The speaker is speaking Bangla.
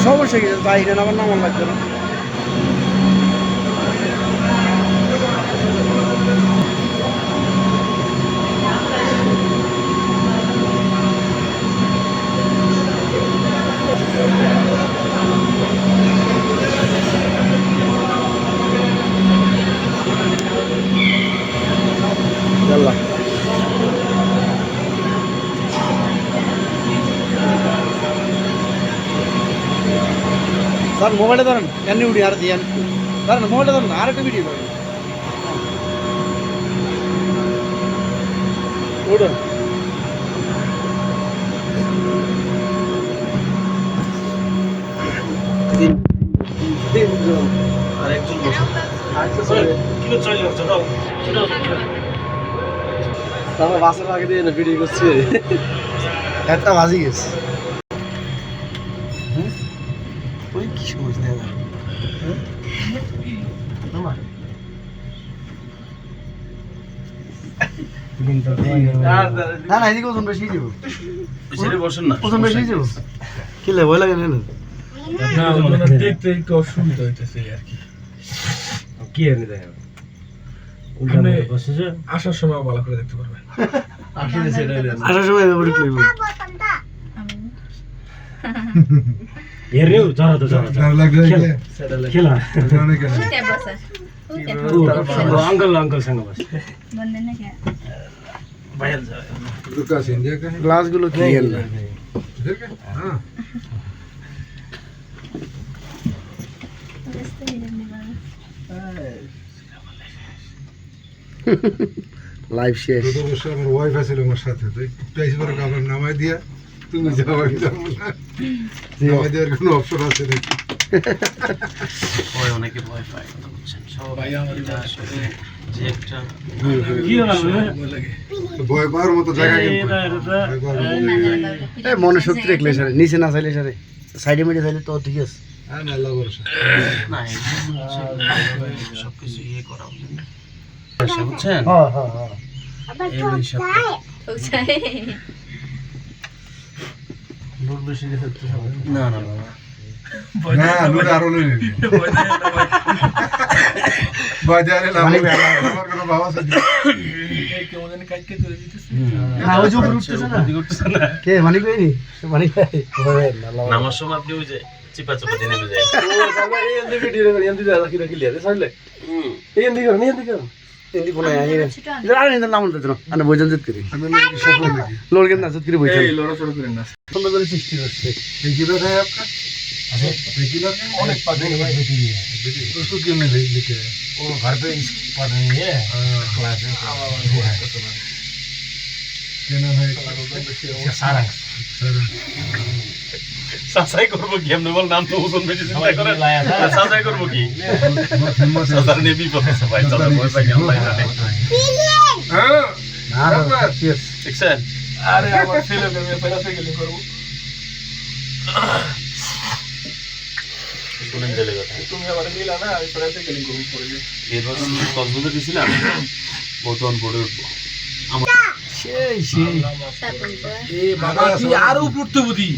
সমস্যা কি তাই না আমার নাম লাগবে না सर मोबाइल धरन एनी उड़ी यार दिया धरन मोबाइल धरन आर एक वीडियो उड़ तीन तीन আর একজন বসে আচ্ছা স্যার কিলো চাই লাগছে দাও তাহলে বাসের আগে দিয়ে না ভিডিও করছি একটা বাজি গেছে ওই কি সমস্যা নেই না না এদিকে ওজন বেশি যাব ছেড়ে বসেন না ওজন বেশি যাব কি লে ভয় লাগে না না ওজন দেখতে একটু অসুবিধা হইতেছে আর কি কি এনে দেয় ওখানে বসেছে আসার সময় ভালো করে দেখতে পারবে আসলে সেটা আসার সময় মেমোরি কইব এরেও যারা তো যারা খেলা अंकल संग बस बंदे ने क्या बाहर जा लुकास इंडिया का ग्लास गुलो खेल ना इधर का हां लाइव शेयर तो बस আমার ওয়াইফ আছে আমার সাথে তো প্রাইস করে কাবার নামাই দিয়া তুমি যাও আমি যাব না নামাই দেওয়ার কোনো অপশন আছে নাকি ওই অনেকে ভয় পায় বুঝছেন সবাই আমার আসলে যে একটা কি লাগে ভয় পাওয়ার মতো জায়গা কিন্তু এই মনে শক্তি রাখলে স্যার নিচে না চাইলে স্যার সাইডে মিডে চাইলে তো ঠিক আছে হ্যাঁ না আল্লাহ ভরসা না সব কিছু ইয়ে করা বুঝছেন হ্যাঁ হ্যাঁ হ্যাঁ এই সব লোক বেশি দেখতে না না না না লোক আরো নেই বাজারে লাভ আমার কোনো বাবা আছে এই কেমন জানি কাটকে তুলে দিতেছে না ওই যে উপরে উঠতেছে না কে মানি কইনি মানি ভাই নামার সময় আপনি ওই যে চিপা চিপা দিয়ে নেমে যায় ও এই এন্দি ভিডিও করে এন্দি দাদা কি রাখি লিয়া ছাড়লে এই এন্দি কর নি এন্দি কর এন্দি কোন আই যারা নিন নাম বলতে না আমি বইজন জিত করি আমি সফল নাকি লোক কেন জিত করি বইছেন এই লড়া চড়া করেন না সুন্দর করে সৃষ্টি করছে এই কিলো है आपका अच्छा किलो अनेक पढ़ने के बाद बेटी है उसको क्यों नहीं लेके वो घर पे पढ़ रही है क्लास में क्या नाम है सारंग सासाई করব কি আমরা বল নাম তো ওজন বেশি চিন্তা করে সাসাই করব কি সাসার ने भी पता है भाई सासा कोई भाई अल्लाह जाने हां ना एक्शन अरे আমার ছেলে মেয়ে পয়সা থেকে করব শুনেন চলে কথা তুমি আমারে মিলা না আমি পয়সা থেকে করব পড়ে এই বস কক্সবাজার দিছিলাম বোতন পড়ে উঠবো সেই সেই এই বাবা কি আর উপরতে বুদ্ধি